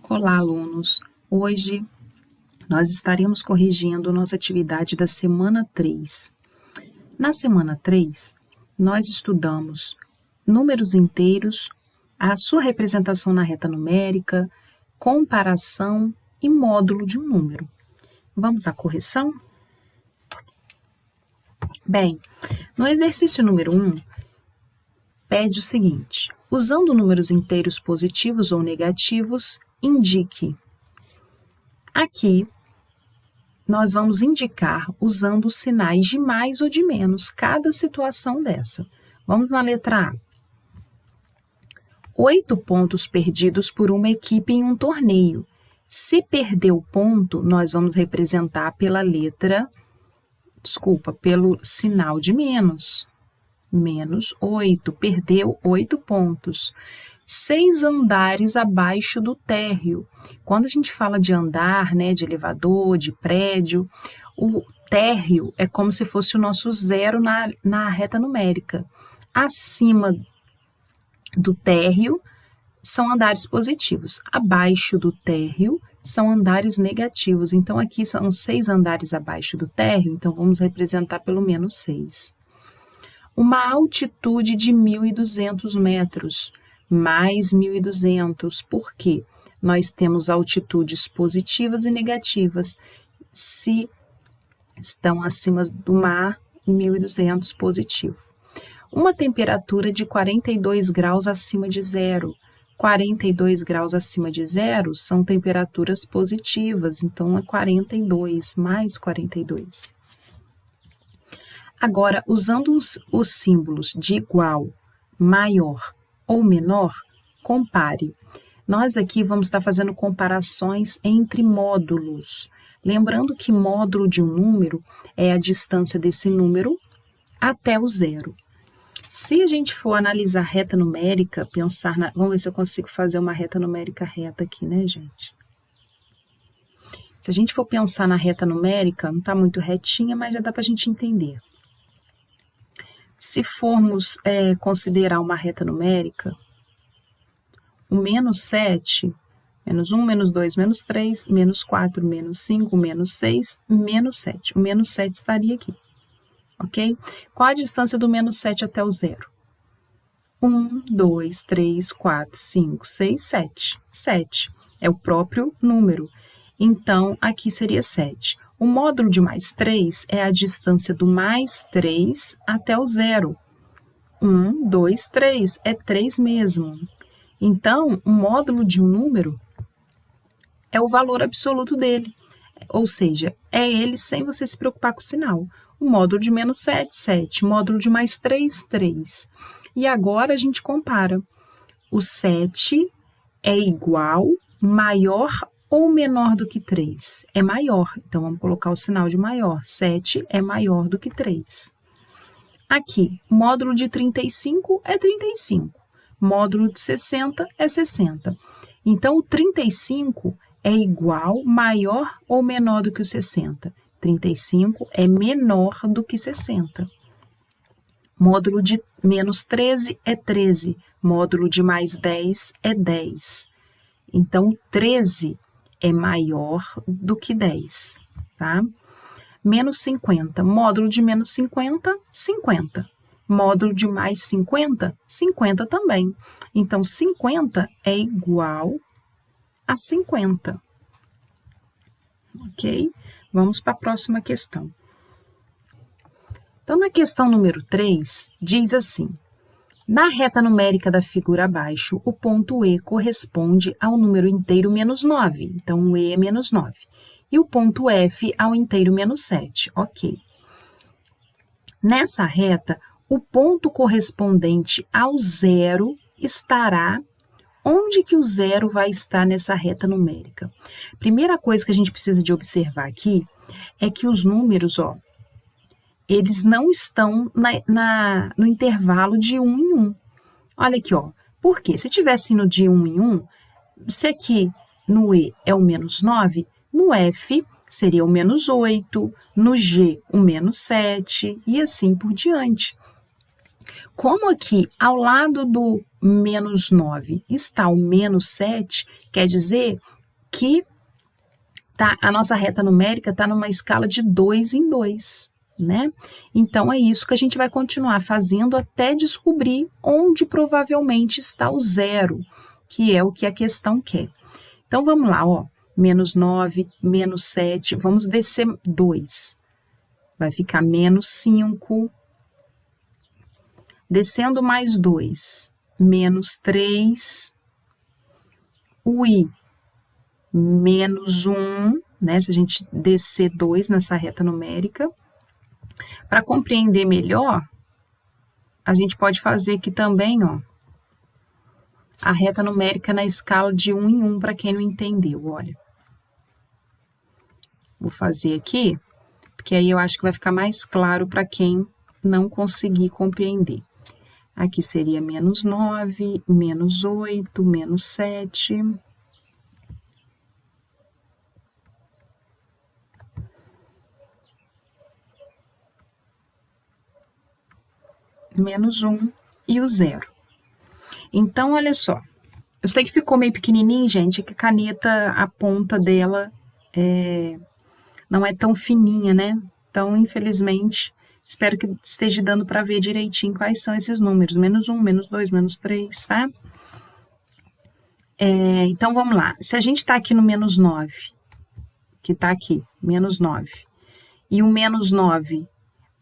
Olá, alunos! Hoje nós estaremos corrigindo nossa atividade da semana 3. Na semana 3, nós estudamos números inteiros, a sua representação na reta numérica, comparação e módulo de um número. Vamos à correção? Bem, no exercício número 1, pede o seguinte: usando números inteiros positivos ou negativos, indique. Aqui, nós vamos indicar usando os sinais de mais ou de menos cada situação dessa. Vamos na letra A. 8 pontos perdidos por uma equipe em um torneio. Se perder o ponto, nós vamos representar pelo sinal de menos. Menos 8, perdeu 8 pontos. 6 andares abaixo do térreo. Quando a gente fala de andar, né, de elevador, de prédio, o térreo é como se fosse o nosso zero na reta numérica. Acima do térreo são andares positivos. Abaixo do térreo são andares negativos. Então, aqui são 6 andares abaixo do térreo, então vamos representar pelo menos 6. Uma altitude de 1.200 metros, mais 1.200, por quê? Nós temos altitudes positivas e negativas. Se estão acima do mar, 1.200 positivo. Uma temperatura de 42 graus acima de zero. 42 graus acima de zero são temperaturas positivas, então é 42, mais 42. Agora, usando os símbolos de igual, maior ou menor, compare. Nós aqui vamos estar fazendo comparações entre módulos. Lembrando que módulo de um número é a distância desse número até o zero. Se a gente for analisar reta numérica, vamos ver se eu consigo fazer uma reta numérica reta aqui, né, gente? Se a gente for pensar na reta numérica, não está muito retinha, mas já dá para a gente entender. Se formos considerar uma reta numérica, o menos 7, menos 1, menos 2, menos 3, menos 4, menos 5, menos 6, menos 7. O menos 7 estaria aqui, ok? Qual a distância do menos 7 até o zero? 1, 2, 3, 4, 5, 6, 7. 7 é o próprio número, então aqui seria 7. O módulo de mais 3 é a distância do mais 3 até o zero. 1, 2, 3, é 3 mesmo. Então, o módulo de um número é o valor absoluto dele, ou seja, é ele sem você se preocupar com o sinal. O módulo de menos 7, 7. Módulo de mais 3, 3. E agora a gente compara. O 7 é igual, maior ou menor do que 3? É maior, então vamos colocar o sinal de maior. 7 é maior do que 3. Aqui, módulo de 35 é 35. Módulo de 60 é 60. Então, o 35 é igual, maior ou menor do que o 60? 35 é menor do que 60. Módulo de menos 13 é 13. Módulo de mais 10 é 10. Então, 13 é maior do que 10, tá? Menos 50, módulo de menos 50, 50. Módulo de mais 50, 50 também. Então, 50 é igual a 50. Ok? Vamos para a próxima questão. Então, na questão número 3, diz assim: na reta numérica da figura abaixo, o ponto E corresponde ao número inteiro menos 9. Então, o E é menos 9. E o ponto F ao inteiro menos 7. Ok. Nessa reta, o ponto correspondente ao zero estará... Onde que o zero vai estar nessa reta numérica? Primeira coisa que a gente precisa de observar aqui é que os números, eles não estão no intervalo de 1 em 1. Olha aqui, Por quê? Se tivesse no de 1 em 1, se aqui no E é o menos 9, no F seria o menos 8, no G o menos 7 e assim por diante. Como aqui ao lado do menos 9 está o menos 7, quer dizer que a nossa reta numérica está numa escala de 2 em 2, né? Então, é isso que a gente vai continuar fazendo até descobrir onde provavelmente está o zero, que é o que a questão quer. Então, vamos lá, ó. Menos 9, menos 7, vamos descer 2. Vai ficar menos 5. Descendo mais 2, menos 3. O i, menos 1, né? Se a gente descer 2 nessa reta numérica. Para compreender melhor, a gente pode fazer aqui também, ó, a reta numérica na escala de 1 em 1, para quem não entendeu, olha. Vou fazer aqui, porque aí eu acho que vai ficar mais claro para quem não conseguir compreender. Aqui seria menos 9, menos 8, menos 7. Menos 1 e o zero. Então, olha só. Eu sei que ficou meio pequenininho, gente, que a caneta, a ponta dela não é tão fininha, né? Então, infelizmente, espero que esteja dando para ver direitinho quais são esses números. Menos 1, menos 2, menos 3, tá? Então, vamos lá. Se a gente está aqui no menos 9, que está aqui, menos 9, e o menos 9,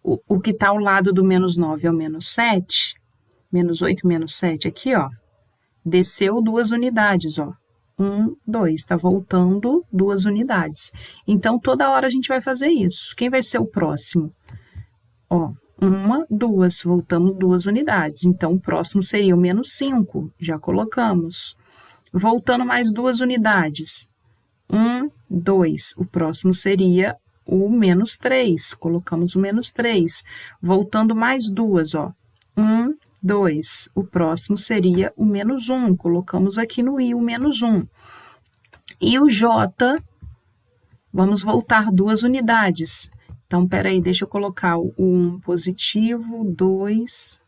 o que está ao lado do menos 9 é o menos 7, menos 8, menos 7 aqui, ó, desceu 2 unidades, ó. 1, 2, está voltando 2 unidades. Então, toda hora a gente vai fazer isso. Quem vai ser o próximo? Ó, 1, 2, voltamos 2 unidades. Então, o próximo seria o menos 5, já colocamos. Voltando mais 2 unidades. 1, 2, o próximo seria o menos 3, colocamos o menos 3. Voltando mais 2, ó. 1, 2, o próximo seria o menos 1, colocamos aqui no i o menos 1. E o j, vamos voltar 2 unidades. Então, peraí, deixa eu colocar o 1 positivo, 2.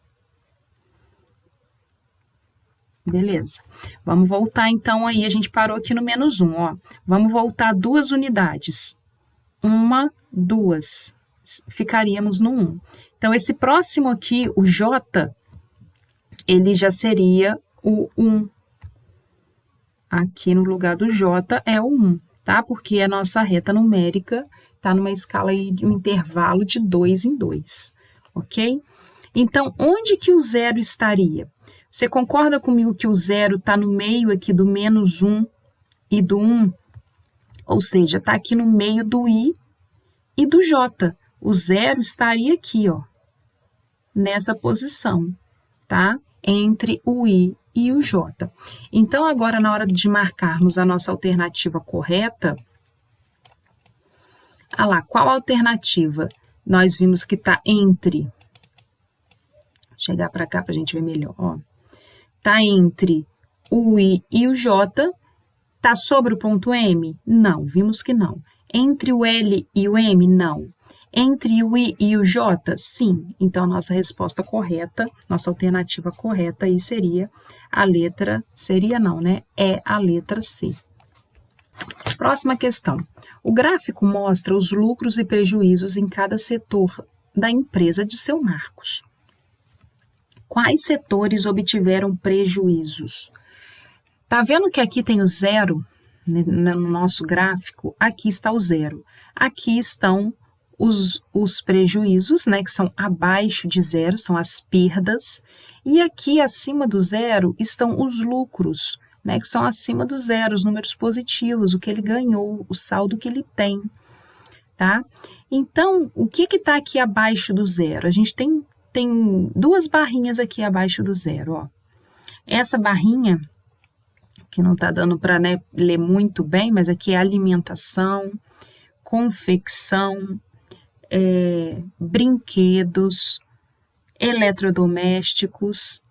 Beleza. Vamos voltar, então, aí, a gente parou aqui no menos 1, ó. Vamos voltar 2 unidades. 1, 2. Ficaríamos no 1. Então, esse próximo aqui, o j, ele já seria o 1. Aqui no lugar do j é o 1, tá? Porque a nossa reta numérica está numa escala aí de um intervalo de 2 em 2, ok? Então, onde que o zero estaria? Você concorda comigo que o zero está no meio aqui do menos 1 e do 1? Ou seja, está aqui no meio do i e do j. O zero estaria aqui, ó, nessa posição, tá? Entre o i e o j. Então, agora, na hora de marcarmos a nossa alternativa correta, lá, qual alternativa? Nós vimos que está entre, vou chegar para cá para a gente ver melhor, ó. Está entre o i e o j, está sobre o ponto M? Não, vimos que não. Entre o L e o M? Não. Entre o I e o J? Sim. Então, a nossa resposta correta, nossa alternativa correta aí seria a letra, seria não, né? É a letra C. Próxima questão. O gráfico mostra os lucros e prejuízos em cada setor da empresa de seu Marcos. Quais setores obtiveram prejuízos? Tá vendo que aqui tem o zero, né, no nosso gráfico? Aqui está o zero. Aqui estão os prejuízos, né, que são abaixo de zero, são as perdas. E aqui acima do zero estão os lucros, né, que são acima do zero, os números positivos, o que ele ganhou, o saldo que ele tem, tá? Então, o que está aqui abaixo do zero? A gente tem duas barrinhas aqui abaixo do zero, ó. Essa barrinha, que não está dando para, né, ler muito bem, mas aqui é alimentação, confecção, brinquedos, eletrodomésticos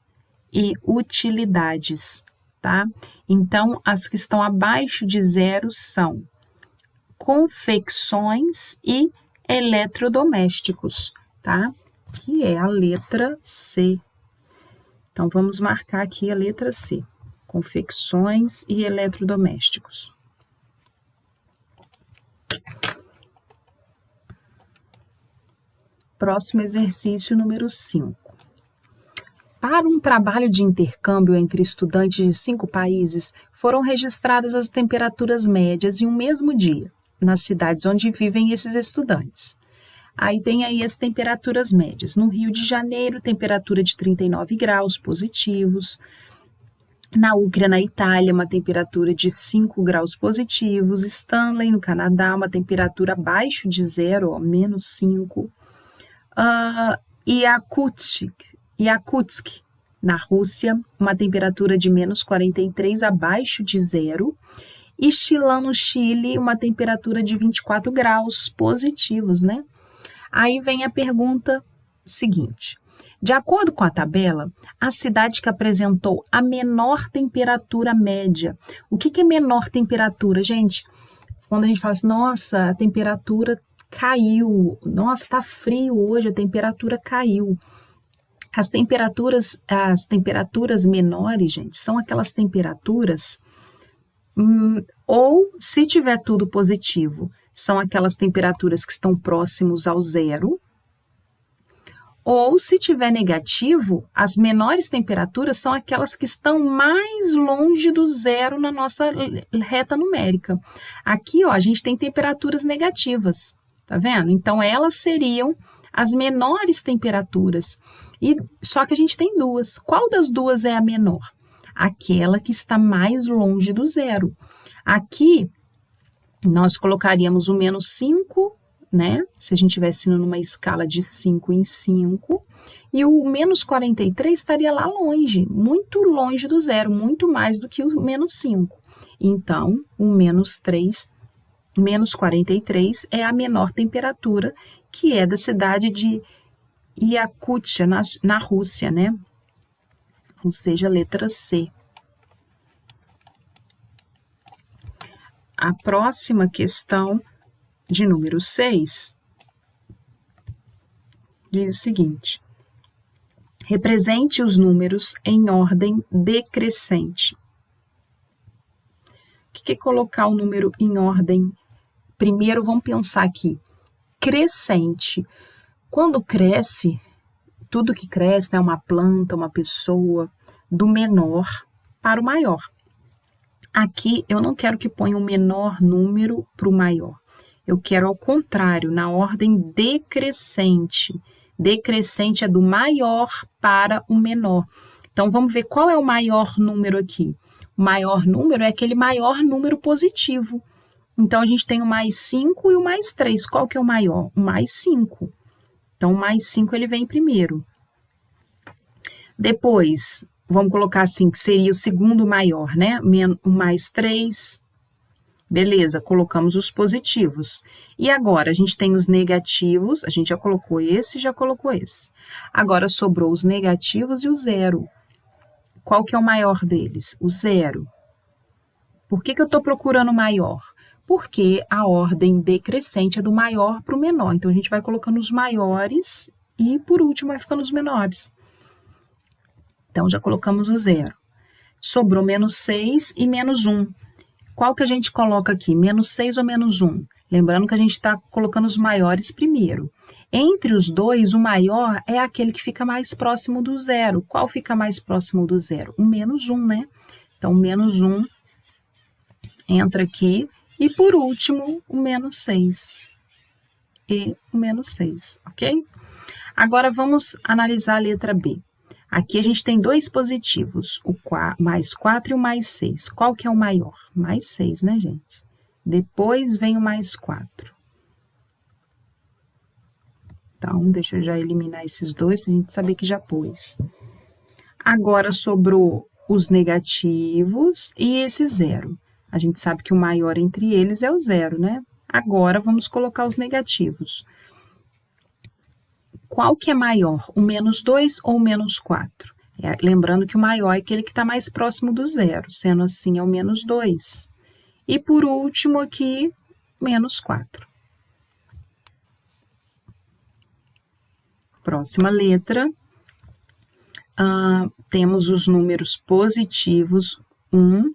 e utilidades, tá? Então, as que estão abaixo de zero são confecções e eletrodomésticos, tá? Que é a letra C. Então, vamos marcar aqui a letra C. Confecções e eletrodomésticos. Próximo exercício, número 5. Para um trabalho de intercâmbio entre estudantes de 5 países, foram registradas as temperaturas médias em um mesmo dia, nas cidades onde vivem esses estudantes. Aí tem aí as temperaturas médias. No Rio de Janeiro, temperatura de 39 graus positivos. Na Ucrânia, na Itália, uma temperatura de 5 graus positivos. Stanley, no Canadá, uma temperatura abaixo de zero, menos 5. Yakutsk, na Rússia, uma temperatura de menos 43, abaixo de zero. E Chilã, no Chile, uma temperatura de 24 graus positivos, né? Aí vem a pergunta seguinte. De acordo com a tabela, a cidade que apresentou a menor temperatura média. O que é menor temperatura, gente? Quando a gente fala assim, nossa, a temperatura caiu, nossa, tá frio hoje, a temperatura caiu. As temperaturas menores, gente, são aquelas temperaturas, ou se tiver tudo positivo, são aquelas temperaturas que estão próximos ao zero, ou se tiver negativo, as menores temperaturas são aquelas que estão mais longe do zero na nossa reta numérica. Aqui, ó, a gente tem temperaturas negativas, tá vendo? Então, elas seriam as menores temperaturas. Só que a gente tem duas. Qual das duas é a menor? Aquela que está mais longe do zero. Aqui, nós colocaríamos o menos 5, né? Se a gente estivesse numa escala de 5 em 5, e o menos 43 estaria lá longe, muito longe do zero, muito mais do que o menos 5. Então, o menos 43 é a menor temperatura, que é da cidade de Yakutia, na Rússia, né? Ou seja, letra C. A próxima questão, de número 6, diz o seguinte: represente os números em ordem decrescente. O que é colocar o número em ordem? Primeiro, vamos pensar aqui, crescente. Quando cresce, tudo que cresce, né, uma planta, uma pessoa, do menor para o maior. Aqui, eu não quero que ponha o menor número para o maior. Eu quero ao contrário, na ordem decrescente. Decrescente é do maior para o menor. Então, vamos ver qual é o maior número aqui. O maior número é aquele maior número positivo. Então, a gente tem o mais 5 e o mais 3. Qual que é o maior? O mais 5. Então, o mais 5 ele vem primeiro. Depois, vamos colocar assim, que seria o segundo maior, né? O mais 3. Beleza, colocamos os positivos. E agora, a gente tem os negativos, a gente já colocou esse, já colocou esse. Agora, sobrou os negativos e o zero. Qual que é o maior deles? O zero. Por que eu estou procurando o maior? Porque a ordem decrescente é do maior para o menor. Então, a gente vai colocando os maiores e, por último, vai ficando os menores. Então, já colocamos o zero. Sobrou menos 6 e menos 1. Qual que a gente coloca aqui? Menos 6 ou menos 1? Lembrando que a gente está colocando os maiores primeiro. Entre os dois, o maior é aquele que fica mais próximo do zero. Qual fica mais próximo do zero? O menos 1, né? Então, menos 1 entra aqui. E, por último, o menos 6. E o menos 6, ok? Agora, vamos analisar a letra B. Aqui a gente tem dois positivos, o mais 4 e o mais 6. Qual que é o maior? Mais 6, né, gente? Depois vem o mais 4. Então, deixa eu já eliminar esses dois para a gente saber que já pôs. Agora, sobrou os negativos e esse zero. A gente sabe que o maior entre eles é o zero, né? Agora, vamos colocar os negativos. Qual que é maior, o menos 2 ou o menos 4? Lembrando que o maior é aquele que está mais próximo do zero, sendo assim é o menos 2. E por último aqui, menos 4. Próxima letra, temos os números positivos 1,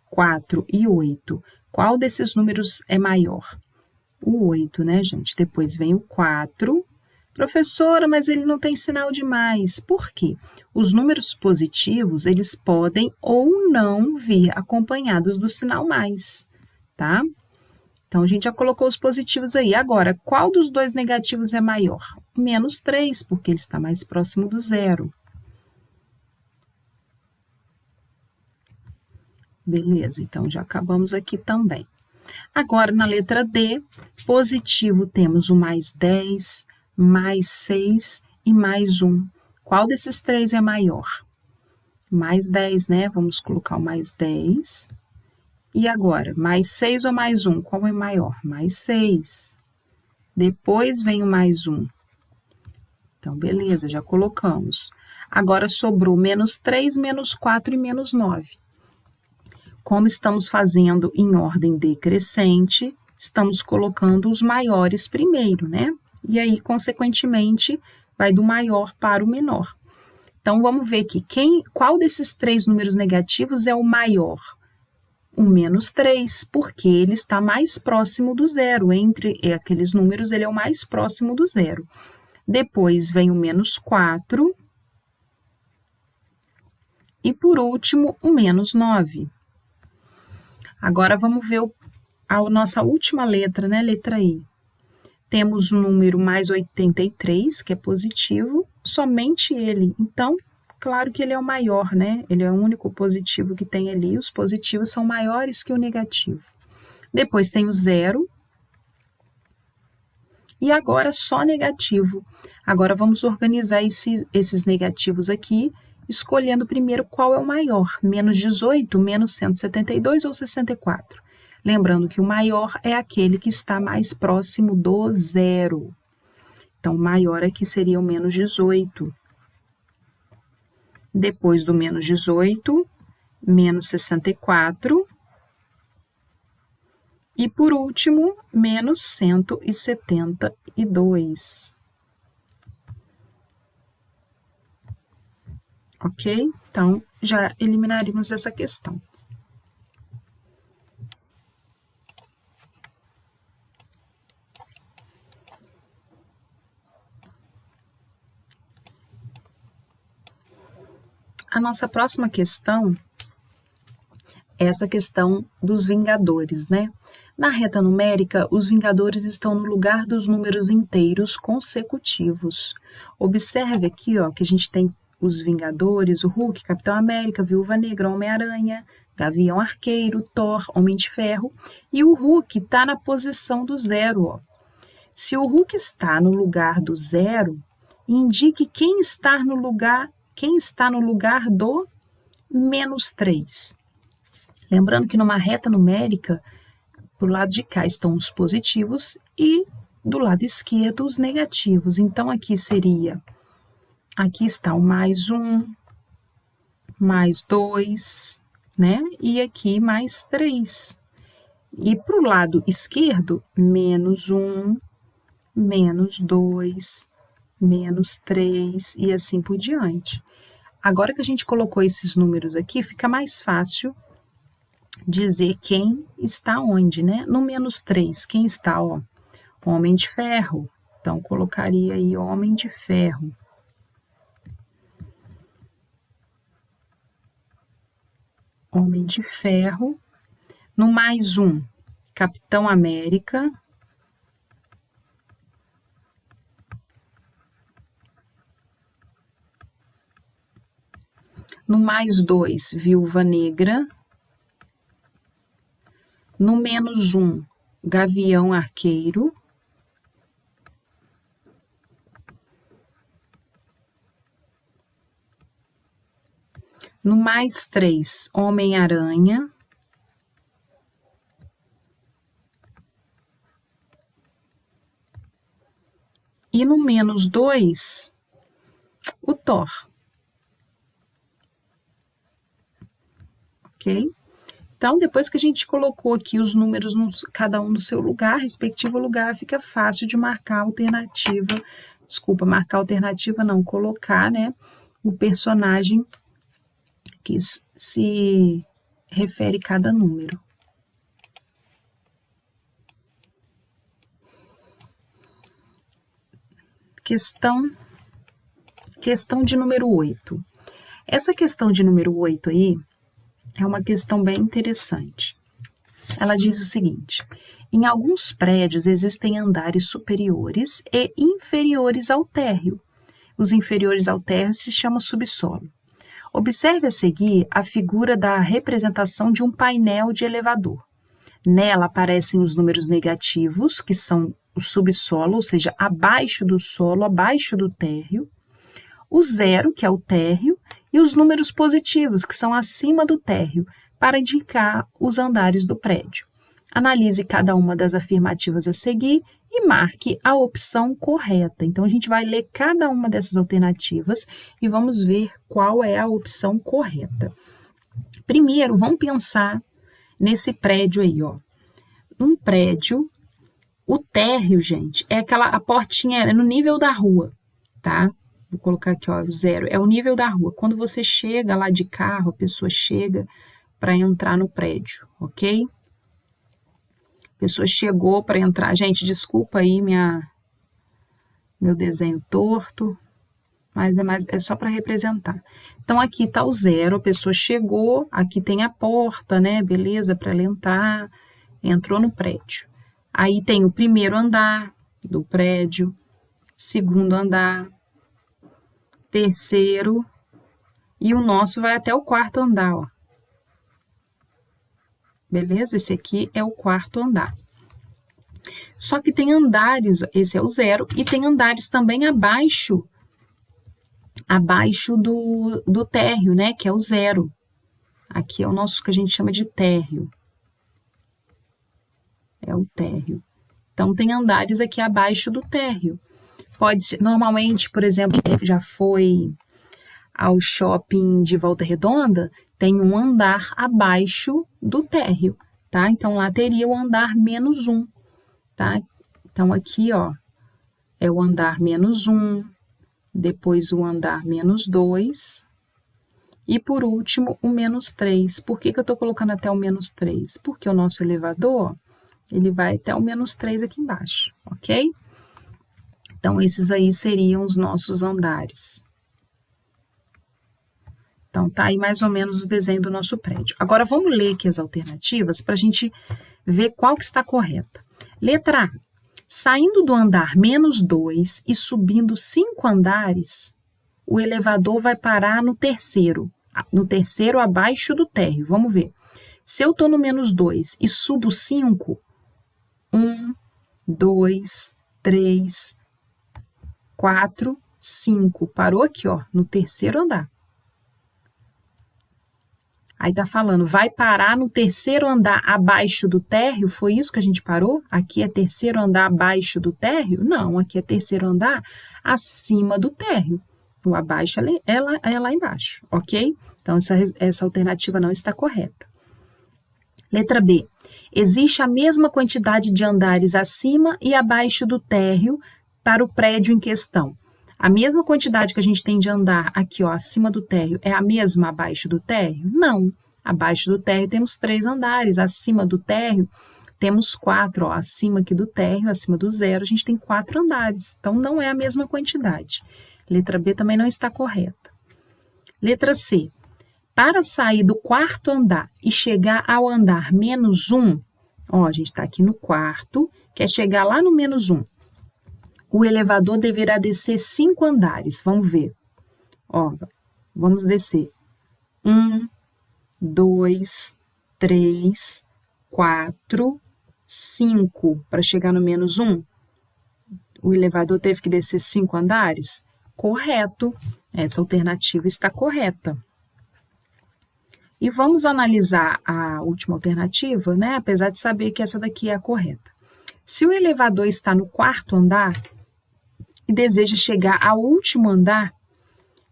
4 e 8. Qual desses números é maior? O 8, né, gente? Depois vem o 4. Professora, mas ele não tem sinal de mais. Por quê? Os números positivos, eles podem ou não vir acompanhados do sinal mais, tá? Então, a gente já colocou os positivos aí. Agora, qual dos dois negativos é maior? Menos 3, porque ele está mais próximo do zero. Beleza, então já acabamos aqui também. Agora, na letra D, positivo temos o mais 10, mais 6 e mais 1. Qual desses três é maior? Mais 10, né? Vamos colocar o mais 10. E agora, mais 6 ou mais 1? Qual é maior? Mais 6. Depois vem o mais 1. Então, beleza, já colocamos. Agora sobrou menos 3, menos 4 e menos 9. Como estamos fazendo em ordem decrescente, estamos colocando os maiores primeiro, né? E aí, consequentemente, vai do maior para o menor. Então, vamos ver aqui, qual desses três números negativos é o maior? O menos 3, porque ele está mais próximo do zero. Entre aqueles números, ele é o mais próximo do zero. Depois vem o menos 4. E, por último, o menos 9. Agora, vamos ver a nossa última letra, né? Letra I. Temos o número mais 83, que é positivo, somente ele. Então, claro que ele é o maior, né? Ele é o único positivo que tem ali. Os positivos são maiores que o negativo. Depois tem o 0. E agora só negativo. Agora vamos organizar esses negativos aqui, escolhendo primeiro qual é o maior, menos 18, menos 172 ou 64. Lembrando que o maior é aquele que está mais próximo do zero. Então, o maior aqui seria o menos 18. Depois do menos 18, menos 64. E, por último, menos 172. Ok? Então, já eliminaríamos essa questão. A nossa próxima questão é essa questão dos vingadores, né? Na reta numérica, os vingadores estão no lugar dos números inteiros consecutivos. Observe aqui, ó, que a gente tem os vingadores, o Hulk, Capitão América, Viúva Negra, Homem-Aranha, Gavião Arqueiro, Thor, Homem de Ferro, e o Hulk está na posição do zero, ó. Se o Hulk está no lugar do zero, indique quem está no lugar do menos 3. Lembrando que numa reta numérica, pro lado de cá estão os positivos e do lado esquerdo os negativos. Então, aqui está o mais 1, mais 2, né? E aqui mais 3. E para o lado esquerdo, menos 1, menos 2, menos 3 e assim por diante. Agora que a gente colocou esses números aqui, fica mais fácil dizer quem está onde, né? No menos 3, quem está, ó? Homem de Ferro. Então, colocaria aí Homem de Ferro. Homem de Ferro. No mais 1, Capitão América. No mais 2, Viúva Negra. No menos 1, Gavião Arqueiro. No mais 3, Homem-Aranha. E no menos 2, o Thor. Ok? Então, depois que a gente colocou aqui os números, cada um no seu lugar, respectivo lugar, fica fácil de marcar a alternativa. Desculpa, marcar a alternativa não, colocar, né, o personagem que se refere cada número. questão de número 8. Essa questão de número 8 aí é uma questão bem interessante. Ela diz o seguinte: em alguns prédios existem andares superiores e inferiores ao térreo. Os inferiores ao térreo se chamam subsolo. Observe a seguir a figura da representação de um painel de elevador. Nela aparecem os números negativos, que são o subsolo, ou seja, abaixo do solo, abaixo do térreo, o zero, que é o térreo, e os números positivos, que são acima do térreo, para indicar os andares do prédio. Analise cada uma das afirmativas a seguir e marque a opção correta. Então, a gente vai ler cada uma dessas alternativas e vamos ver qual é a opção correta. Primeiro, vamos pensar nesse prédio aí, ó. Num prédio, o térreo, gente, é a portinha é no nível da rua, tá? Vou colocar aqui, ó, 0, é o nível da rua. Quando você chega lá de carro, a pessoa chega para entrar no prédio, ok? A pessoa chegou para entrar. Gente, desculpa aí meu desenho torto, mas é só para representar. Então, aqui está o 0, a pessoa chegou, aqui tem a porta, né? Beleza, para ela entrar, entrou no prédio. Aí tem o primeiro andar do prédio, segundo andar, terceiro, e o nosso vai até o quarto andar, ó. Beleza? Esse aqui é o quarto andar. Só que tem andares, esse é o 0, e tem andares também abaixo do térreo, né? Que é o 0. Aqui é o nosso que a gente chama de térreo. É o térreo. Então, tem andares aqui abaixo do térreo. Pode ser, normalmente, por exemplo, já foi ao shopping de Volta Redonda, tem um andar abaixo do térreo, tá? Então, lá teria o andar -1, tá? Então, aqui, ó, é o andar -1, depois o andar -2 e, por último, o -3. Por que eu estou colocando até o -3? Porque o nosso elevador, ele vai até o -3 aqui embaixo, ok? Então, esses aí seriam os nossos andares. Então, tá aí mais ou menos o desenho do nosso prédio. Agora, vamos ler aqui as alternativas para a gente ver qual que está correta. Letra A. Saindo do andar -2 e subindo 5 andares, o elevador vai parar no terceiro abaixo do térreo. Vamos ver. Se eu estou no -2 e subo 5, 1, 2, 3, 4, 5. Parou aqui, ó, no terceiro andar. Aí tá falando, vai parar no terceiro andar abaixo do térreo? Foi isso que a gente parou? Aqui é terceiro andar abaixo do térreo? Não, aqui é terceiro andar acima do térreo. O abaixo é lá embaixo, ok? Então, essa alternativa não está correta. Letra B. Existe a mesma quantidade de andares acima e abaixo do térreo para o prédio em questão. A mesma quantidade que a gente tem de andar aqui, ó, acima do térreo, é a mesma abaixo do térreo? Não. Abaixo do térreo temos 3 andares, acima do térreo temos 4, ó, acima aqui do térreo, acima do 0, a gente tem 4 andares. Então, não é a mesma quantidade. Letra B também não está correta. Letra C. Para sair do quarto andar e chegar ao andar -1, ó, a gente está aqui no quarto, quer chegar lá no -1. O elevador deverá descer 5 andares. Vamos ver. Ó, vamos descer. 1, 2, 3, 4, 5. Para chegar no -1, o elevador teve que descer 5 andares? Correto. Essa alternativa está correta. E vamos analisar a última alternativa, né? Apesar de saber que essa daqui é a correta. Se o elevador está no quarto andar e deseja chegar ao último andar,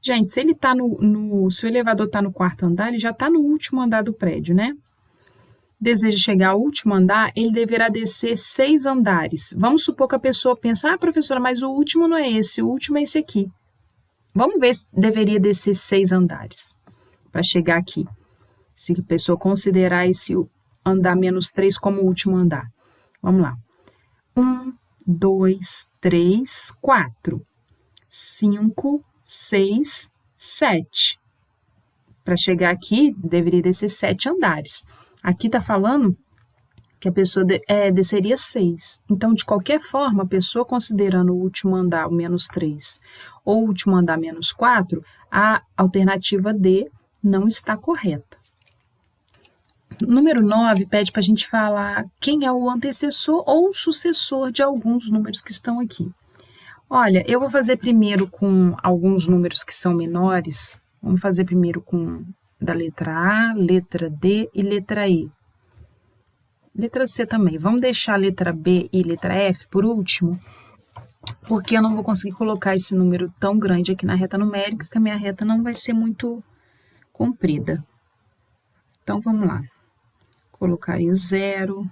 gente, se o elevador está no quarto andar, ele já está no último andar do prédio, né? Deseja chegar ao último andar, ele deverá descer 6 andares. Vamos supor que a pessoa pensa, professora, mas o último não é esse, o último é esse aqui. Vamos ver se deveria descer 6 andares para chegar aqui. Se a pessoa considerar esse andar -3 como o último andar. Vamos lá. 1, 2, 3, 4. 5, 6, 7. Para chegar aqui, deveria descer 7 andares. Aqui está falando que a pessoa desceria 6. Então, de qualquer forma, a pessoa considerando o último andar, o menos 3, ou o último andar, menos 4, a alternativa D não está correta. Número 9 pede para a gente falar quem é o antecessor ou sucessor de alguns números que estão aqui. Olha, eu vou fazer primeiro com alguns números que são menores. Vamos fazer primeiro com da letra A, letra D e letra E. Letra C também. Vamos deixar a letra B e letra F por último, porque eu não vou conseguir colocar esse número tão grande aqui na reta numérica, que a minha reta não vai ser muito comprida. Então, vamos lá. Colocaria o 0,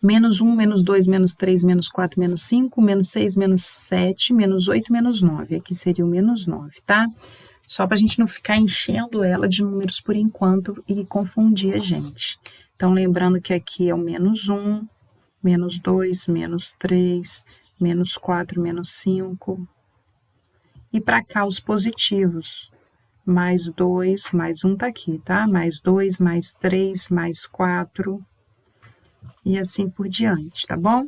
menos 1, menos 2, menos 3, menos 4, menos 5, menos 6, menos 7, menos 8, menos 9. Aqui seria o menos 9, tá? Só para a gente não ficar enchendo ela de números por enquanto e confundir a gente. Então, lembrando que aqui é o menos 1, menos 2, menos 3, menos 4, menos 5. E para cá os positivos. Mais 2, mais 1 tá aqui, tá? Mais 2, mais 3, mais 4. E assim por diante, tá bom?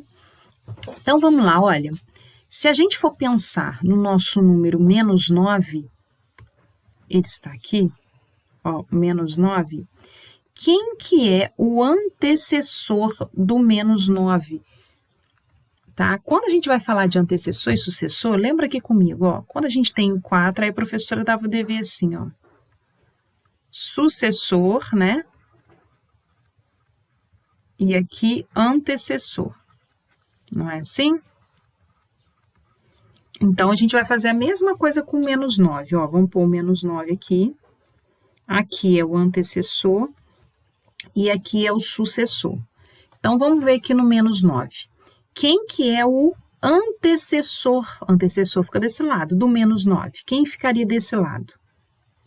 Então, vamos lá, olha. Se a gente for pensar no nosso número menos 9, ele está aqui, ó, menos 9. Quem que é o antecessor do menos 9? Tá? Quando a gente vai falar de antecessor e sucessor, lembra aqui comigo, ó, quando a gente tem o 4, aí a professora dava o dever assim, ó. Sucessor, né? E aqui, antecessor. Não é assim? Então, a gente vai fazer a mesma coisa com o menos 9, ó. Vamos pôr o menos 9 aqui. Aqui é o antecessor e aqui é o sucessor. Então, vamos ver aqui no menos 9. Quem que é o antecessor? Antecessor fica desse lado, do menos 9. Quem ficaria desse lado?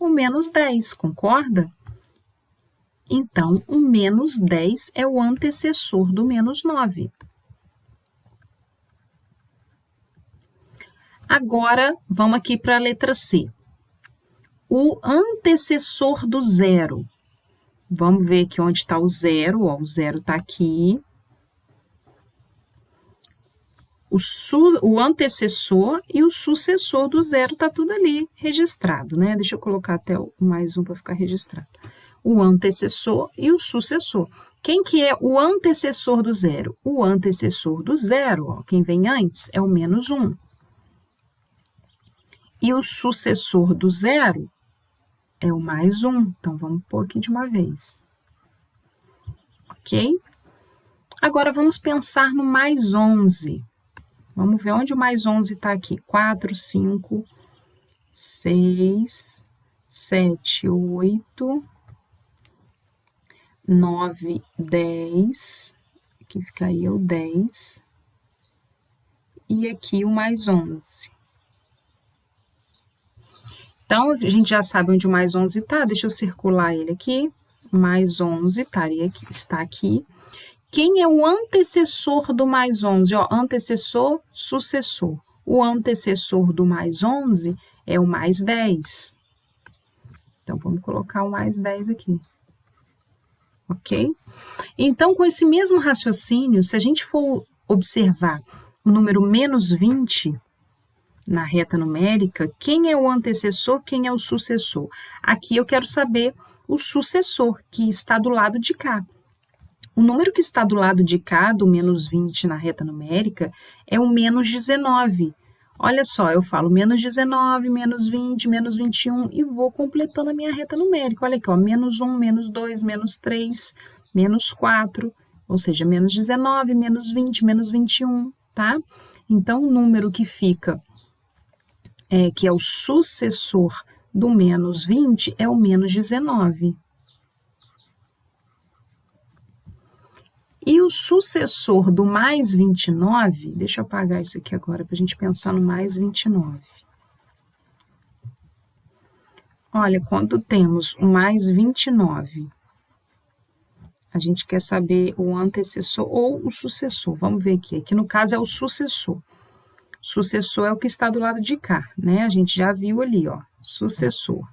O menos 10, concorda? Então, o menos 10 é o antecessor do menos 9. Agora, vamos aqui para a letra C. O antecessor do 0. Vamos ver aqui onde está o 0. Ó, o 0 está aqui. O antecessor e o sucessor do 0 está tudo ali registrado, né? Deixa eu colocar até o mais um para ficar registrado. O antecessor e o sucessor. Quem que é o antecessor do 0? O antecessor do 0, ó, quem vem antes, é o menos 1. E o sucessor do 0 é o mais 1. Então, vamos pôr aqui de uma vez. Ok? Agora, vamos pensar no mais 11. Vamos ver onde o mais 11 está aqui. 4, 5, 6, 7, 8, 9, 10. Aqui ficaria o 10. E aqui o mais 11. Então, a gente já sabe onde o mais 11 está. Deixa eu circular ele aqui. Mais 11 está aqui. Quem é o antecessor do mais 11? Ó, antecessor, sucessor. O antecessor do mais 11 é o mais 10. Então, vamos colocar o mais 10 aqui. Ok? Então, com esse mesmo raciocínio, se a gente for observar o número menos 20 na reta numérica, quem é o antecessor, quem é o sucessor? Aqui eu quero saber o sucessor, que está do lado de cá. O número que está do lado de cá, do menos 20 na reta numérica, é o menos 19. Olha só, eu falo menos 19, menos 20, menos 21 e vou completando a minha reta numérica. Olha aqui, ó, menos 1, menos 2, menos 3, menos 4, ou seja, menos 19, menos 20, menos 21, tá? Então, o número que fica, que é o sucessor do menos 20, é o menos 19. E o sucessor do mais 29, deixa eu apagar isso aqui agora para a gente pensar no mais 29. Olha, quando temos o mais 29, a gente quer saber o antecessor ou o sucessor. Vamos ver aqui. Aqui no caso é o sucessor. Sucessor é o que está do lado de cá, né? A gente já viu ali, ó, sucessor.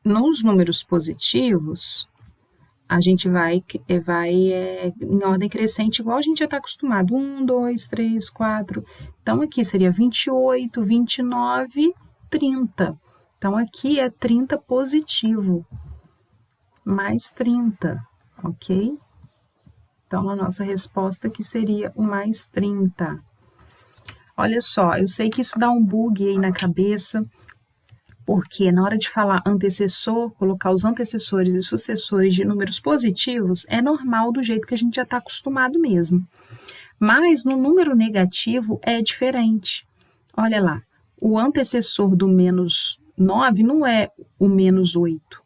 Nos números positivos, a gente vai em ordem crescente, igual a gente já está acostumado. 1, 2, 3, 4. Então, aqui seria 28, 29, 30. Então, aqui é 30 positivo. Mais 30, ok? Então, a nossa resposta aqui seria o mais 30. Olha só, eu sei que isso dá um bug aí na cabeça, porque na hora de falar antecessor, colocar os antecessores e sucessores de números positivos, é normal do jeito que a gente já está acostumado mesmo. Mas no número negativo é diferente. Olha lá, o antecessor do menos 9 não é o menos 8,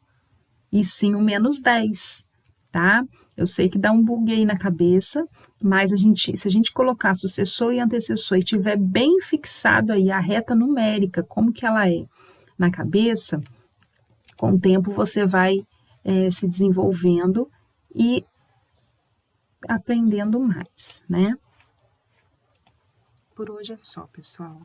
e sim o menos 10, tá? Eu sei que dá um bug aí na cabeça, mas se a gente colocar sucessor e antecessor e tiver bem fixado aí a reta numérica, como que ela é na cabeça, com o tempo você vai se desenvolvendo e aprendendo mais, né? Por hoje é só, pessoal.